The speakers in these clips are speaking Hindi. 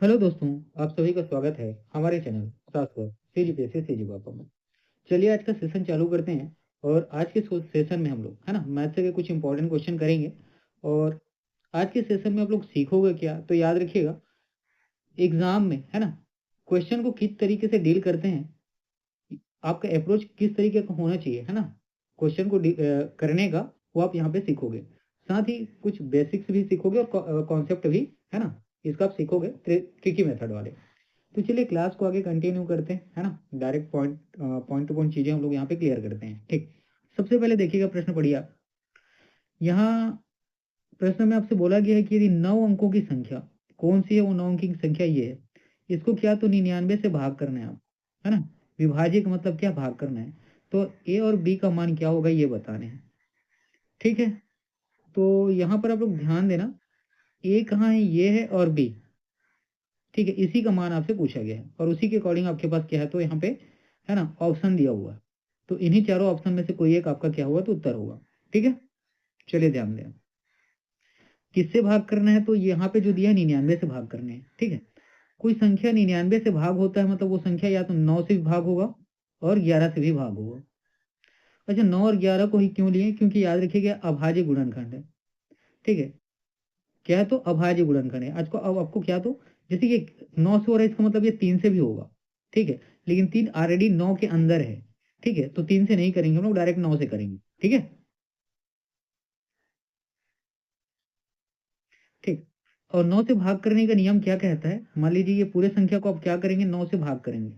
हेलो दोस्तों, आप सभी का स्वागत है हमारे चैनल शास्त्र सीजीपीएससी सीजी पापा में। चलिए आज का सेशन चालू करते हैं। और आज के सेशन में हम लोग है ना मैथ के कुछ इंपॉर्टेंट क्वेश्चन करेंगे। और आज के सेशन में आप लोग सीखोगे क्या, तो याद रखिएगा एग्जाम में है ना क्वेश्चन को किस तरीके से डील करते हैं, आपका अप्रोच किस तरीके का होना चाहिए है ना क्वेश्चन को करने का, वो आप यहाँ पे सीखोगे। साथ ही कुछ बेसिक्स भी सीखोगे और कॉन्सेप्ट भी है ना, इसका आप सीखोगे ट्रिकी मेथड वाले। तो चलिए क्लास को आगे कंटिन्यू करते हैं है ना। डायरेक्ट पॉइंट टू पॉइंट चीजें हम लोग यहाँ पे क्लियर करते हैं। ठीक, सबसे पहले देखिएगा प्रश्न पढ़िए आप। यहाँ प्रश्न में आपसे बोला गया है कि यदि 9 अंकों की संख्या कौन सी है, वो 9 अंक की संख्या ये है, इसको क्या तो 99 से भाग करना है आप, है ना। विभाज्य का मतलब क्या, भाग करना है। तो ए और बी का मान क्या होगा ये बताने हैं। ठीक है, तो यहाँ पर आप लोग ध्यान देना, ए कहाँ है, ये है, और बी। ठीक है, इसी का मान आपसे पूछा गया है और उसी के अकॉर्डिंग आपके पास क्या है, तो यहाँ पे है ना ऑप्शन दिया हुआ है। तो इन्हीं चारों ऑप्शन में से कोई एक आपका क्या हुआ तो उत्तर होगा। ठीक है, चलिए ध्यान दें। किससे भाग करना है, तो यहाँ पे जो दिया है 99 से भाग करने हैं। ठीक है, कोई संख्या 99 से भाग होता है मतलब वो संख्या या तो 9 से भी भाग होगा और 11 से भी भाग होगा। अच्छा, 9 और 11 को ही क्यों लिए, क्योंकि याद रखिएगा अभाज्य गुणनखंड है। ठीक है, क्या है तो अभाज्य गुणनखंड है। आज को अब आपको क्या तो जैसे ये 9 से हो रहा है, इसका मतलब ये 3 से भी होगा। ठीक है, लेकिन 3 ऑलरेडी 9 के अंदर है। ठीक है, तो 3 से नहीं करेंगे हम लोग, डायरेक्ट 9 से करेंगे। ठीक है, ठीक। और 9 से भाग करने का नियम क्या कहता है, मान लीजिए ये पूरे संख्या को आप क्या करेंगे, 9 से भाग करेंगे,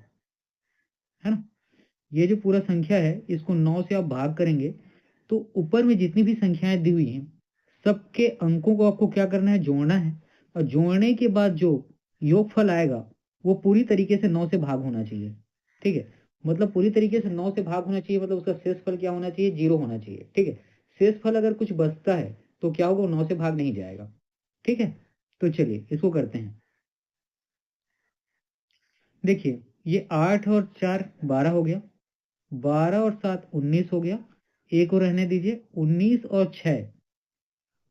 है ना। ये जो पूरा संख्या है इसको 9 से आप भाग करेंगे, तो ऊपर में जितनी भी संख्याएं दी हुई हैं सबके अंकों को आपको क्या करना है, जोड़ना है। और जोड़ने के बाद जो योगफल आएगा वो पूरी तरीके से 9 से भाग होना चाहिए। ठीक है, मतलब पूरी तरीके से 9 से भाग होना चाहिए, मतलब उसका शेषफल क्या होना चाहिए, 0 होना चाहिए। ठीक है, शेषफल अगर कुछ बचता है तो क्या होगा, वो 9 से भाग नहीं जाएगा। ठीक है, तो चलिए इसको करते हैं। देखिए, ये 8 और 4 12 हो गया, 12 और 7 19 हो गया, एक और रहने दीजिए, 19 और 6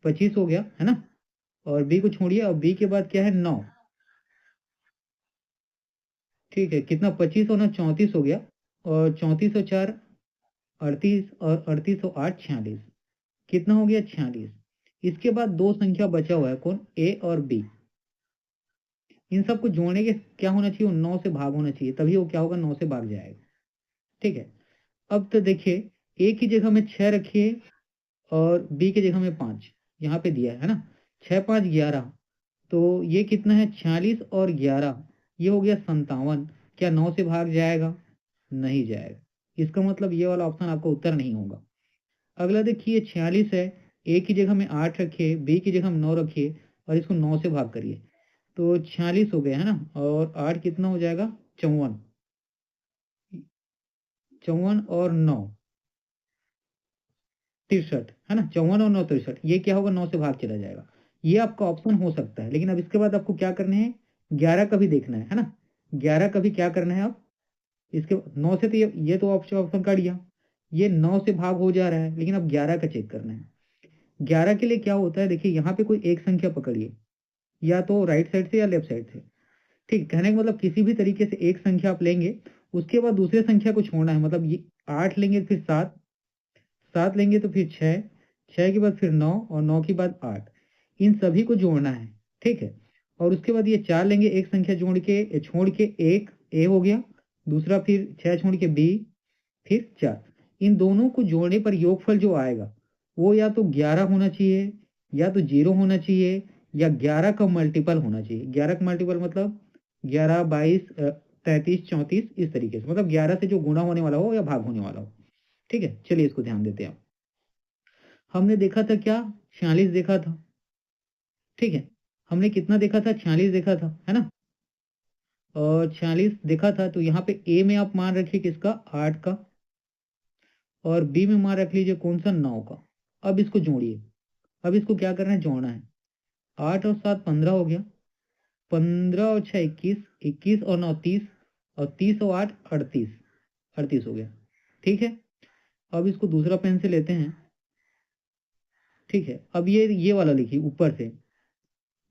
25 हो गया, है ना। और बी को छोड़िए, और बी के बाद क्या है, 9। ठीक है, कितना, 25 और 9 34 हो गया। और 34 और 4 38, और 38 और 8 46, कितना हो गया, 46। इसके बाद दो संख्या बचा हुआ है, कौन, ए और बी। इन सबको जोड़ने के क्या होना चाहिए, 9 से भाग होना चाहिए, तभी वो क्या होगा, 9 से भाग जाएगा। ठीक है, अब तो देखिए, ए की जगह में 6 रखिए और बी की जगह में 5 यहाँ पे दिया है ना। 6 5 11, तो ये कितना है, 46 और 11, ये हो गया 57। क्या 9 से भाग जाएगा, नहीं जाएगा। इसका मतलब ये वाला ऑप्शन आपका उत्तर नहीं होगा। अगला देखिए, 46 है, ए की जगह में 8 रखिए, बी की जगह में 9 रखिए, और इसको 9 से भाग करिए, तो 46 हो गया, है ना। और 8 कितना हो जाएगा, 54। 54 और 9 63, है ना। 54 और 9 63, ये क्या होगा, 9 से भाग चला जाएगा। ये आपका ऑप्शन हो सकता है, लेकिन अब इसके बाद आपको क्या करने हैं, 11 का भी देखना है ना। 11 का भी क्या करना है आप, इसके 9 से तो ये तो ऑप्शन ऑप्शन काट दिया, ये 9 से भाग हो जा रहा है, लेकिन अब 11 का चेक करना है। 11 के लिए क्या होता है, देखिए यहाँ पे कोई एक संख्या पकड़िए, या तो राइट साइड से या लेफ्ट साइड से। ठीक, कहने का मतलब किसी भी तरीके से एक संख्या आप लेंगे, उसके बाद दूसरे संख्या को छोड़ना है, मतलब ये 8 लेंगे फिर 7, 7 लेंगे तो फिर 6, 6 के बाद फिर 9, और 9 के बाद 8, इन सभी को जोड़ना है। ठीक है, और उसके बाद ये 4 लेंगे, एक संख्या छोड़ के एक ए हो गया, दूसरा फिर 6 छोड़ के बी, फिर 4। इन दोनों को जोड़ने पर योगफल जो आएगा वो या तो 11 होना चाहिए, या तो 0 होना चाहिए, या 11 का मल्टीपल होना चाहिए। 11 का मल्टीपल मतलब 11 22 33 34, इस तरीके से, मतलब 11 से जो गुणा होने वाला हो या भाग होने वाला हो। ठीक है, चलिए इसको ध्यान देते हैं। हमने देखा था क्या, 46 देखा था। ठीक है, हमने कितना देखा था, 46 देखा था, है ना। और 46 देखा था, तो यहाँ पे ए में आप मान रखिए किसका, 8 का, और बी में मान रख लीजिए कौन सा, 9 का। अब इसको जोड़िए, अब इसको क्या करना है, जोड़ना है। 8 और 7 15 हो गया, 15 और 6 21, 21 और 9 30, और 30 और 8 38, 38 हो गया। ठीक है, अब इसको दूसरा पेन से लेते हैं। ठीक है, अब ये वाला लिखिए ऊपर से,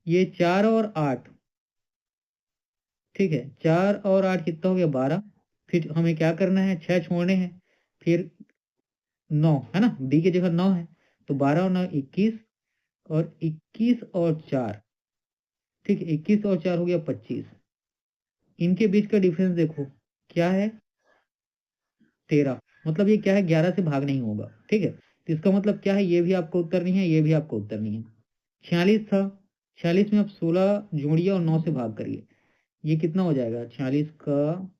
ये 4 और 8, ठीक है, 4 और 8 कितना हो गया 12। फिर हमें क्या करना है, 6 छोड़ने हैं, फिर 9 है ना, डी की जगह 9 है, तो 12 और 9 21, और 21 और 4, ठीक है, 21 और 4 हो गया 25। इनके बीच का डिफरेंस देखो क्या है, 13। मतलब ये क्या है, 11 से भाग नहीं होगा, ठीक है, तो इसका मतलब क्या है, ये भी आपका उत्तर नहीं है, ये भी आपका उत्तर नहीं है। 46 था, 46 में आप 16 जोड़िए और 9 से भाग करिए, ये कितना हो जाएगा, 46 का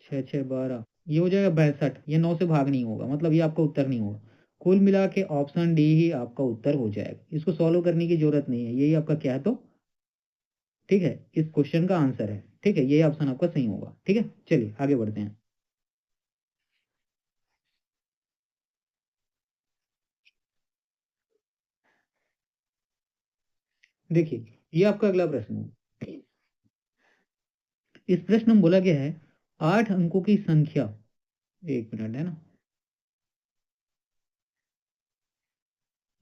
6 6 12, ये हो जाएगा 62। ये 9 से भाग नहीं होगा, मतलब ये आपका उत्तर नहीं होगा। कुल मिला के ऑप्शन डी ही आपका उत्तर हो जाएगा, इसको सॉल्व करने की जरूरत नहीं है, यही आपका क्या है, तो ठीक है, इस क्वेश्चन का आंसर है, ठीक है, ये ऑप्शन आपका सही होगा। ठीक है, चलिए आगे बढ़ते हैं। देखिए, ये आपका अगला प्रश्न है। इस प्रश्न में बोला गया है 8 अंकों की संख्या, एक मिनट है ना,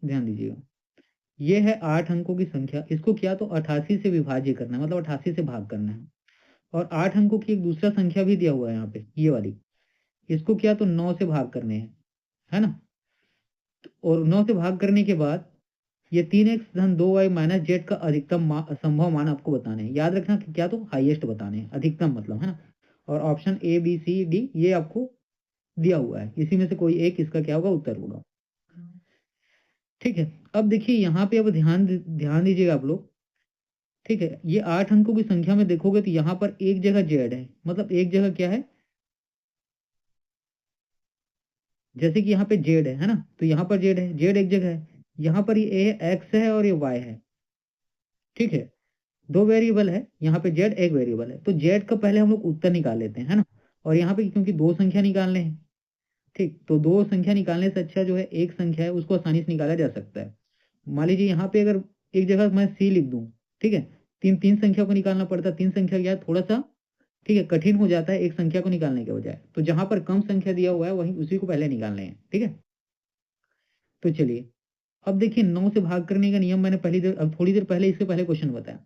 ध्यान दीजिएगा, ये है 8 अंकों की संख्या, इसको क्या तो 88 से विभाज्य करना है, मतलब 88 से भाग करना है। और 8 अंकों की एक दूसरा संख्या भी दिया हुआ है यहाँ पे, ये वाली, इसको क्या तो 9 से भाग करने हैं, है ना। और 9 से भाग करने के बाद ये 3x-2y माइनस जेड का अधिकतम संभव मान आपको बताने हैं। याद रखना कि क्या तो हाईएस्ट बताने हैं, अधिकतम मतलब, है ना। और option A B C D ये आपको दिया हुआ है, इसी में से कोई एक इसका क्या होगा, उत्तर होगा। ठीक है, अब देखिए यहाँ पे, अब ध्यान दीजिएगा आप लोग। ठीक है, ये 8 अंकों की संख्या में देखोगे तो यहाँ पर एक जगह जेड है, मतलब एक जगह क्या है, जैसे कि यहाँ पे जेड है ना, तो यहाँ पर जेड है, जेड एक जगह है, यहाँ पर ये एक्स है और ये वाई है। ठीक है, दो वेरिएबल है, यहाँ पे जेड एक वेरिएबल है, तो जेड का पहले हम लोग उत्तर निकाल लेते हैं, है ना। और यहाँ पे क्योंकि दो संख्या निकालने हैं, ठीक, तो दो संख्या निकालने से अच्छा जो है एक संख्या है उसको आसानी से निकाला जा सकता है। मान लीजिए यहाँ पे अगर एक जगह मैं सी लिख दूं, ठीक है, तीन तीन संख्या को निकालना पड़ता है, तीन संख्या क्या है थोड़ा सा, ठीक है, कठिन हो जाता है एक संख्या को निकालने के बजाय, तो जहां पर कम संख्या दिया हुआ है वहीं उसी को पहले निकालने हैं। ठीक है, तो चलिए, अब देखिए 9 से भाग करने का नियम मैंने पहली देर, अब थोड़ी देर पहले इससे पहले क्वेश्चन बताया,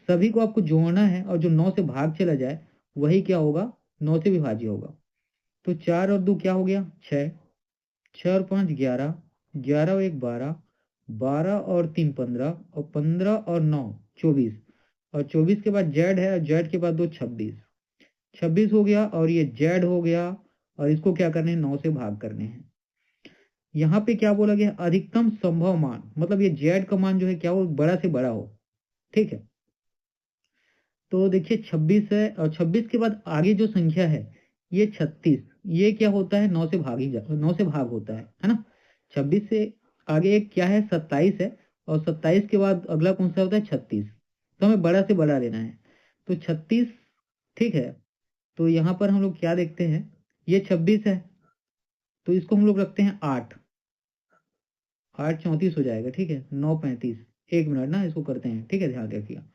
सभी को आपको जोड़ना है और जो 9 से भाग चला जाए वही क्या होगा, 9 से विभाज्य होगा। तो 4 और 2 क्या हो गया 6, 6 और 5 11, 11 और 1 12, 12 और 3 15, और 15 और 9 24, और 24 के बाद जेड है, और जेड के बाद 2 26, 26 हो गया, और ये जेड हो गया, और इसको क्या करने हैं, 9 से भाग करने हैं। यहाँ पे क्या बोला गया, अधिकतम संभव मान, मतलब ये जेड का मान जो है क्या हो, बड़ा से बड़ा हो। ठीक है, तो देखिए 26 है, और 26 के बाद आगे जो संख्या है ये 36, ये क्या होता है, 9 से भाग ही 9 से भाग होता है ना। 26 से आगे एक क्या है, 27 है, और 27 के बाद अगला कौन सा होता है, 36, तो हमें बड़ा से बड़ा लेना है, तो 36। ठीक है, तो यहाँ पर हम लोग क्या देखते हैं, ये 26 है, तो इसको हम लोग रखते हैं 8, 8 34 हो जाएगा, ठीक है, 9 35, एक मिनट ना, इसको करते हैं, ठीक है, ध्यान रखिएगा।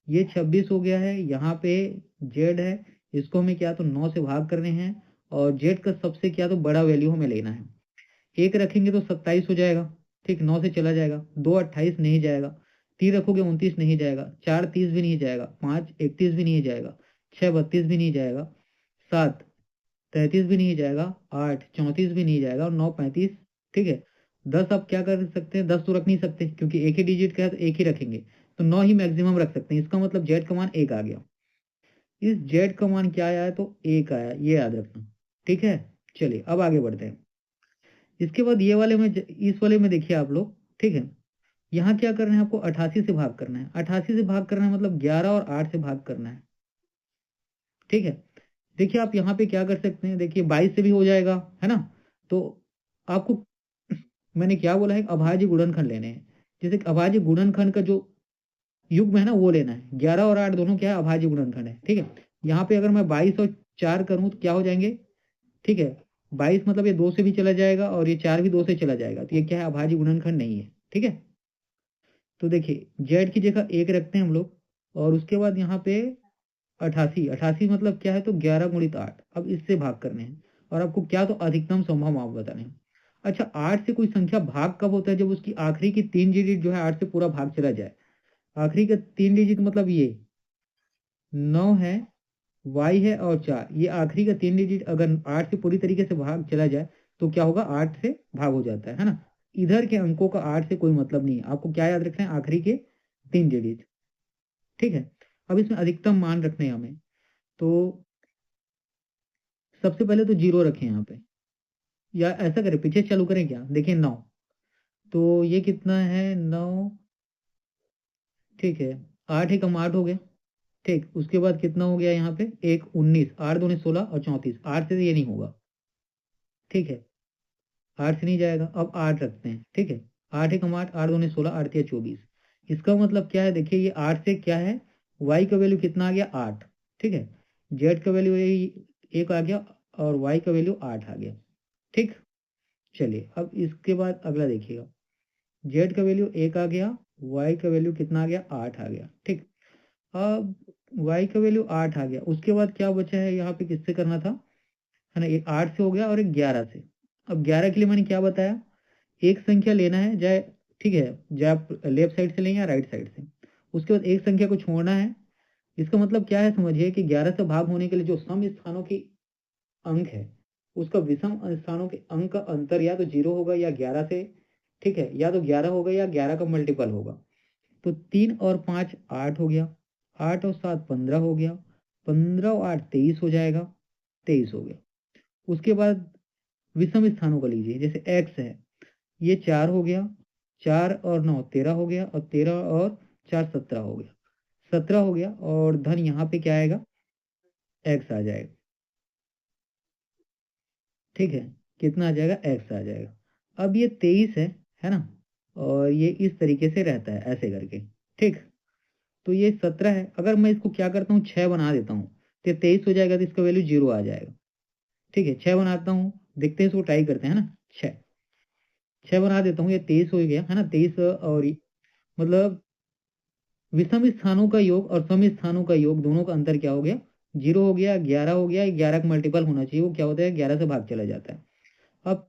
ये 26 हो गया है, यहाँ पे जेड है, इसको हमें क्या तो 9 से भाग करने हैं, और जेड का सबसे क्या तो बड़ा वैल्यू हमें लेना है। एक रखेंगे तो 27 हो जाएगा, ठीक, 9 से चला जाएगा, 2 28 नहीं जाएगा, 3 रखोगे 29 नहीं जाएगा, 4 30 भी नहीं जाएगा, 5 31 भी नहीं जाएगा, 6 32 भी नहीं जाएगा, 7 33 भी नहीं जाएगा, 8 34 भी नहीं जाएगा, और 9 35। ठीक है, 10 आप क्या कर सकते हैं, 10 तो रख नहीं सकते क्योंकि एक ही डिजिट का है तो एक ही रखेंगे, तो 9 ही मैक्सिमम रख सकते हैं, इसका मतलब जेड का मान एक आ गया। इस जेड का मान क्या आया है, तो एक आया, ये याद रखना। ठीक है, चलिए अब आगे बढ़ते हैं। इसके बाद ये वाले में, इस वाले में देखिए आप लोग, ठीक है, यहाँ क्या करना है, आपको 88 से भाग करना है, 88 से भाग करना है मतलब 11 और 8 से भाग करना है। ठीक है, देखिए आप यहाँ पे क्या कर सकते हैं, देखिए 22 से भी हो जाएगा, है ना। तो आपको मैंने क्या बोला है, अभाज्य गुणनखंड लेने हैं, जैसे कि अभाज्य गुणनखंड का जो युग्म है ना वो लेना है, 11 और 8 दोनों क्या है, अभाज्य गुणनखंड है। ठीक है, यहाँ पे अगर मैं 22 और 4 करूँ तो क्या हो जाएंगे, ठीक है, 22 मतलब ये 2 से भी चला जाएगा, और ये 4 भी 2 से चला जाएगा, तो ये क्या है, अभाज्य गुणनखंड नहीं है। ठीक है, तो देखिए जेड की जगह एक रखते हैं हम लोग, और उसके बाद यहाँ पे 88, 88 मतलब क्या है, तो 11 गुणित 8, अब इससे भाग करने हैं, और आपको क्या तो अधिकतम संभव मान बताने हैं। अच्छा, 8 से कोई संख्या भाग कब होता है, जब उसकी आखिरी की 3 डिजिट जो है 8 से पूरा भाग चला जाए। आखिरी का 3 डिजिट मतलब ये, 9 है, y है और 4, ये आखिरी का 3 डिजिट अगर 8 से पूरी तरीके से भाग चला जाए तो क्या होगा, 8 से भाग हो जाता है ना। इधर के अंकों का 8 से कोई मतलब नहीं है, आपको क्या याद रखना है, आखिरी के 3 डिजिट। ठीक है। अब इसमें अधिकतम मान रखने हैं हमें, तो सबसे पहले तो जीरो रखें यहाँ पे, या ऐसा करें पीछे चालू करें क्या, देखिए 9, तो ये कितना है 9, ठीक है, 8 एकम 8 हो गया। ठीक, उसके बाद कितना हो गया यहाँ पे, एक 19, 8 दूनी 16 और 34, 8 से तो ये नहीं होगा। ठीक है, 8 से नहीं जाएगा, अब 8 रखते हैं। ठीक है, 8 एकम 8, 8 दूनी 16, 8 तिया 24। इसका मतलब क्या है, देखिए ये 8 से क्या है, y का वैल्यू कितना आ गया, 8। ठीक है, z का वैल्यू यही एक आ गया और y का वैल्यू 8 आ गया। ठीक, चलिए अब इसके बाद अगला देखिएगा, z का वैल्यू 1 आ गया, y का वैल्यू कितना आ गया, 8 आ गया। ठीक, अब y का वैल्यू 8 आ गया, उसके बाद क्या बचा है यहाँ पे, किससे करना था, है ना, एक 8 से हो गया और एक 11 से। अब 11 के लिए मैंने क्या बताया, एक संख्या लेना है चाहे, ठीक है, चाहे आप लेफ्ट साइड से लें या राइट साइड से, उसके बाद एक संख्या को छोड़ना है। इसका मतलब क्या है, समझिए कि 11 से भाग होने के लिए जो सम स्थानों की अंक है, उसका विषम स्थानों के अंक का अंतर या तो 0 होगा या 11 से, ठीक है, या तो 11 होगा या 11 का मल्टीपल होगा। तो 3 और 5 8 हो गया, 8 और 7 15 हो गया, 15 और 8 23 हो जाएगा, 23 हो गया। उसके बाद विषम स्थानों का लीजिए, जैसे x है, ये 4 हो गया, 4 और 9 13 हो गया, और 13 और 4 17 हो गया, 17 हो गया, और धन यहाँ पे क्या आएगा, x आ जाएगा। ठीक है, कितना आ जाएगा, x आ जाएगा। अब ये 23 है ना, और ये इस तरीके से रहता है ऐसे करके। ठीक, तो ये 17 है, अगर मैं इसको क्या करता हूँ, 6 बना देता हूँ, तो 23 हो जाएगा, तो इसका वैल्यू 0 आ जाएगा। ठीक है, 6 बनाता हूँ, देखते हैं इसको ट्राई करते हैं ना। 6 6 बना देता हूँ, ये 23 हो गया है ना, 23 और मतलब विषम स्थानों का योग और सम स्थानों का योग दोनों का अंतर क्या हो गया, 0 हो गया, 11 हो गया, 11 का मल्टीपल होना चाहिए, वो क्या होता है, 11 से भाग चला जाता है। अब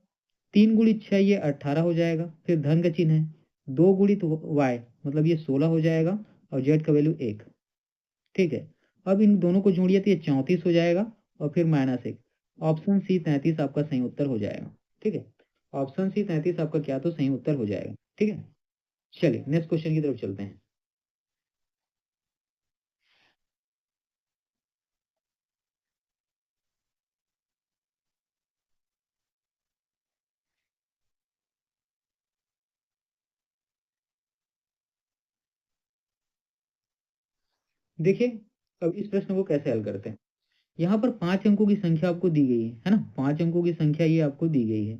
3 गुणित 6 ये 18 हो जाएगा, फिर धन का चिन्ह है, 2 गुणित y मतलब ये 16 हो जाएगा, और z का वैल्यू 1। ठीक है, अब इन दोनों को जोड़िए तो ये 34 हो जाएगा, और फिर -1। ऑप्शन सी 33 आपका सही उत्तर हो जाएगा। ठीक है, ऑप्शन सी 33 आपका क्या तो सही उत्तर हो जाएगा। ठीक है, चलिए नेक्स्ट क्वेश्चन की तरफ चलते हैं। देखिए, अब इस प्रश्न को कैसे हल करते हैं, यहाँ पर 5 अंकों की संख्या आपको दी गई है ना, 5 अंकों की संख्या ये आपको दी गई है,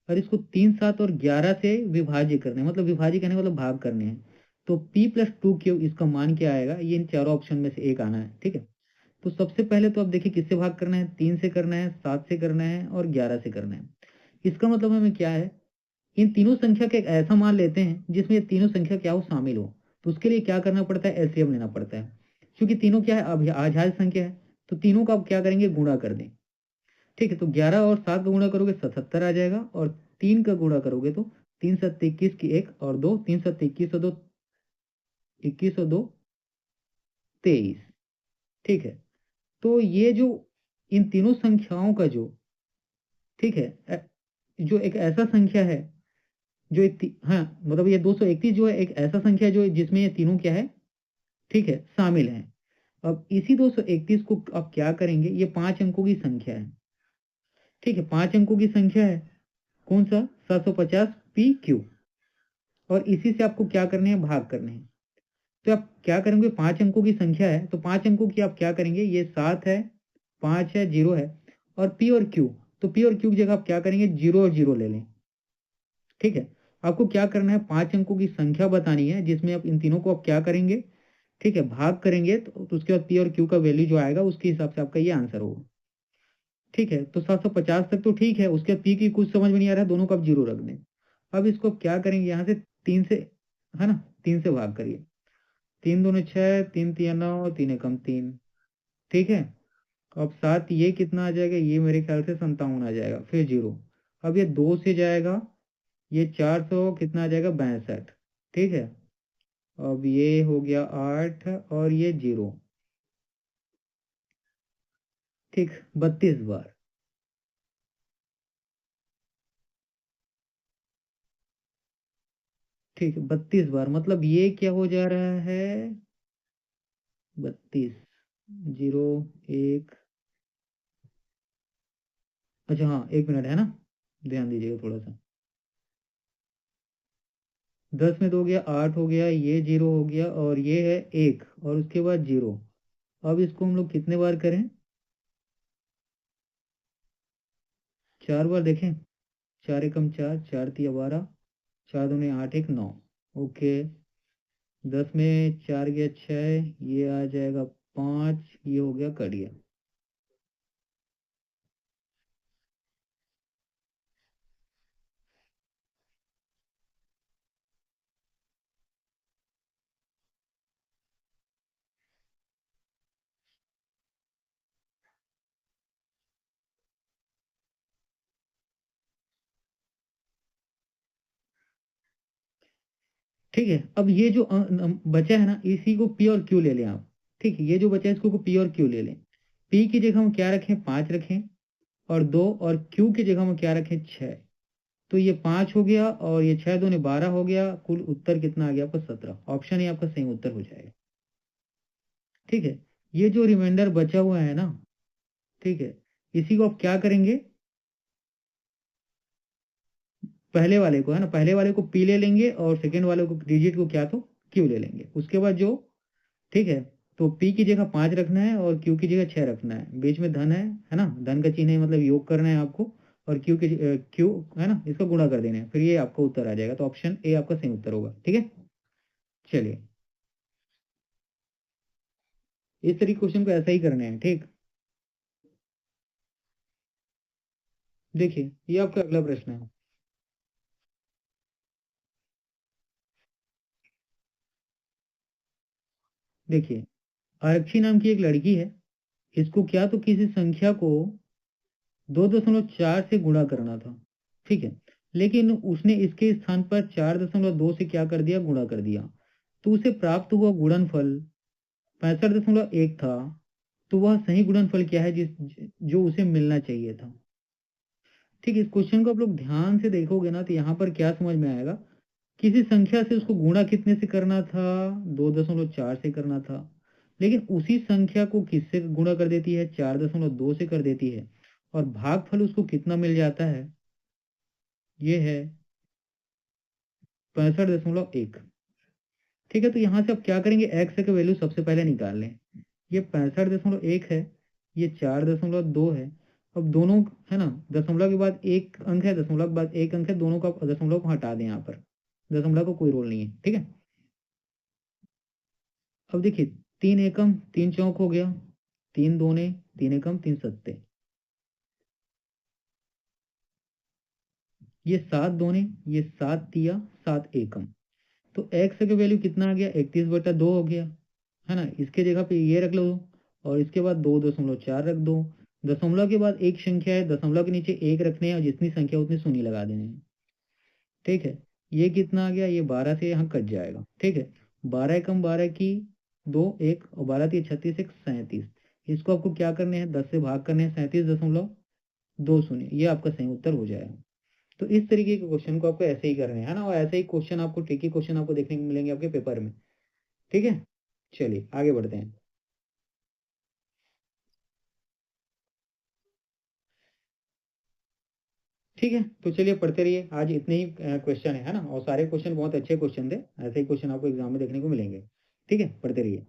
और इसको 3 7 और 11 से विभाज्य करने मतलब विभाज्य करने मतलब भाग करने हैं। तो p+2 इसका मान क्या आएगा, ये इन चारों ऑप्शन में से एक आना है। ठीक है, तो सबसे पहले तो अब देखिए किससे भाग करना है, 3 से करना है, 7 से करना है और 11 से करना है। इसका मतलब हमें क्या है, इन तीनों संख्या का एक ऐसा मान लेते हैं जिसमें ये तीनों संख्या क्या हो, शामिल हो। तो उसके लिए क्या करना पड़ता है, एलसीएम लेना पड़ता है, क्योंकि तीनों क्या है, अभाज्य संख्या है, तो तीनों का आप क्या करेंगे, गुणा कर दें। ठीक है, तो 11 और 7 का गुणा करोगे 77 आ जाएगा, और 3 का गुणा करोगे तो 3 7 21 की एक और दो, 3 7 21 और दो, 21 और दो 23। ठीक है, तो ये जो इन तीनों संख्याओं का जो, ठीक है, जो एक ऐसा संख्या है, जो हाँ मतलब ये 231 जो है एक ऐसा संख्या है जो जिसमें ये तीनों क्या है, ठीक है, शामिल है। अब इसी 231 को आप क्या करेंगे, ये 5 अंकों की संख्या है। ठीक है, 5 अंकों की संख्या है, कौन सा, 750 PQ, और इसी से आपको क्या करने हैं, भाग करने हैं। तो आप क्या करेंगे, 5 अंकों की संख्या है तो 5 अंकों की आप क्या करेंगे, ये 7 है, 5 है, 0 है, और P और Q, तो P और Q की जगह आप क्या करेंगे, 0 और 0 ले लें। ठीक है, आपको क्या करना है, 5 अंकों की संख्या बतानी है जिसमें आप इन तीनों को आप क्या करेंगे, ठीक है, भाग करेंगे, तो उसके बाद P और Q का वैल्यू जो आएगा उसके हिसाब से आपका ये आंसर होगा। ठीक है, तो 750 तक तो ठीक है, उसके बाद P की कुछ समझ में नहीं आ रहा है, दोनों को आप 0 रख दें। अब इसको आप क्या करेंगे, यहाँ से 3 से, है ना, 3 से भाग करिए, 3 दूनी 6, 3 तिया 9, 3 एकम 3। ठीक है, अब 7 ये कितना आ जाएगा, ये मेरे ख्याल से 57 आ जाएगा, फिर 0। अब ये 2 से जाएगा, ये 400 कितना आ जाएगा, 62। ठीक है, अब ये हो गया 8 और ये 0। ठीक, 32 बार। ठीक, 32 बार मतलब ये क्या हो जा रहा है? 32, 0, 1। अच्छा हाँ, 1 मिनट है ना, ध्यान दीजिएगा थोड़ा सा। 10 में 2 गया, 8 हो गया, ये 0 हो गया और ये है 1 और उसके बाद 0। अब इसको हम लोग कितने बार करें? 4 बार देखें। 4 एकम 4, 4 तिया 12, 4 दूनी 8, 1 9। ओके। 10 में 4 गया 6, ये आ जाएगा 5, ये हो गया कट गया। ठीक है, अब ये जो बचा है ना, इसी को पी और क्यू ले लें आप। ठीक है, ये जो बचा है इसको पी और क्यू ले लें। पी की जगह हम क्या रखें? 5 रखें और 2, और क्यू की जगह हम क्या रखें? 6। तो ये 5 हो गया और ये 6 दूनी 12 हो गया। कुल उत्तर कितना आ गया आपका? 17। ऑप्शन ही आपका सही उत्तर हो जाएगा। ठीक है, ये जो रिमाइंडर बचा हुआ है ना, ठीक है, इसी को आप क्या करेंगे? पहले वाले को है ना, पहले वाले को पी ले लेंगे और सेकेंड वाले को डिजिट को क्या तो क्यू ले लेंगे। उसके बाद जो, ठीक है, तो पी की जगह 5 रखना है और क्यू की जगह 6 रखना है। बीच में धन है ना, धन का चिन्ह है, मतलब योग करना है आपको। और क्यू है ना, इसका गुणा कर देना है, फिर ये आपका उत्तर आ जाएगा। तो ऑप्शन ए आपका सही उत्तर होगा। ठीक है, चलिए इस तरीके क्वेश्चन को ऐसा ही करने हैं। ठीक, देखिए ये आपका अगला प्रश्न है। देखिए, आरक्षी नाम की एक लड़की है। इसको क्या तो किसी संख्या को 2.4 से गुणा करना था। ठीक है, लेकिन उसने इसके स्थान पर 4.2 से क्या कर दिया? गुणा कर दिया। तो उसे प्राप्त हुआ गुणनफल 65.1 था। तो वह सही गुणनफल क्या है जिस जो उसे मिलना चाहिए था? ठीक है, इस क्वेश्चन को आप लोग ध्यान से देखोगे ना, तो यहाँ पर क्या समझ में आएगा? किसी संख्या से उसको गुणा कितने से करना था? 2.4 से करना था। लेकिन उसी संख्या को किससे गुणा कर देती है? 4.2 से कर देती है। और भागफल उसको कितना मिल जाता है? ये है 65.1। ठीक है, तो यहाँ से आप क्या करेंगे? एक्स का वैल्यू सबसे पहले निकाल लें। ये 65.1 है, ये 4.2 है। अब दोनों, है ना, दशमलव के बाद एक अंक है, दशमलव के बाद एक अंक है, दोनों का दशमलव को हटा दें यहाँ पर। दशमलव का कोई रोल नहीं है। ठीक है, अब देखिए, 3 एकम 3 चौक हो गया, 3 दूने 3 एकम 3 सत्ते, ये 7 दूने, ये 7 तिया 7 एकम। तो एक्स का वैल्यू कितना आ गया? 31/2 हो गया, है ना। इसके जगह पे ये रख लो और इसके बाद 2.4 रख दो। दशमलव के बाद एक संख्या है, दशमलव के नीचे एक रखने हैं और जितनी संख्या उतनी शून्य लगा देने हैं। ठीक है, ये कितना आ गया? ये 12 से यहाँ कट जाएगा। ठीक है, 12 एकम 12 की 2 1 और 12 3 36 1 37। इसको आपको क्या करने हैं? 10 से भाग करने हैं, 37.2 शून्य, ये आपका सही उत्तर हो जाएगा। तो इस तरीके के क्वेश्चन को आपको ऐसे ही करने हैं, है ना, और ऐसे ही क्वेश्चन आपको, ट्रिकी क्वेश्चन आपको देखने को मिलेंगे आपके पेपर में। ठीक है, चलिए आगे बढ़ते हैं। ठीक है, तो चलिए पढ़ते रहिए। आज इतने ही क्वेश्चन है ना, और सारे क्वेश्चन बहुत अच्छे क्वेश्चन थे। ऐसे ही क्वेश्चन आपको एग्जाम में देखने को मिलेंगे। ठीक है, पढ़ते रहिए।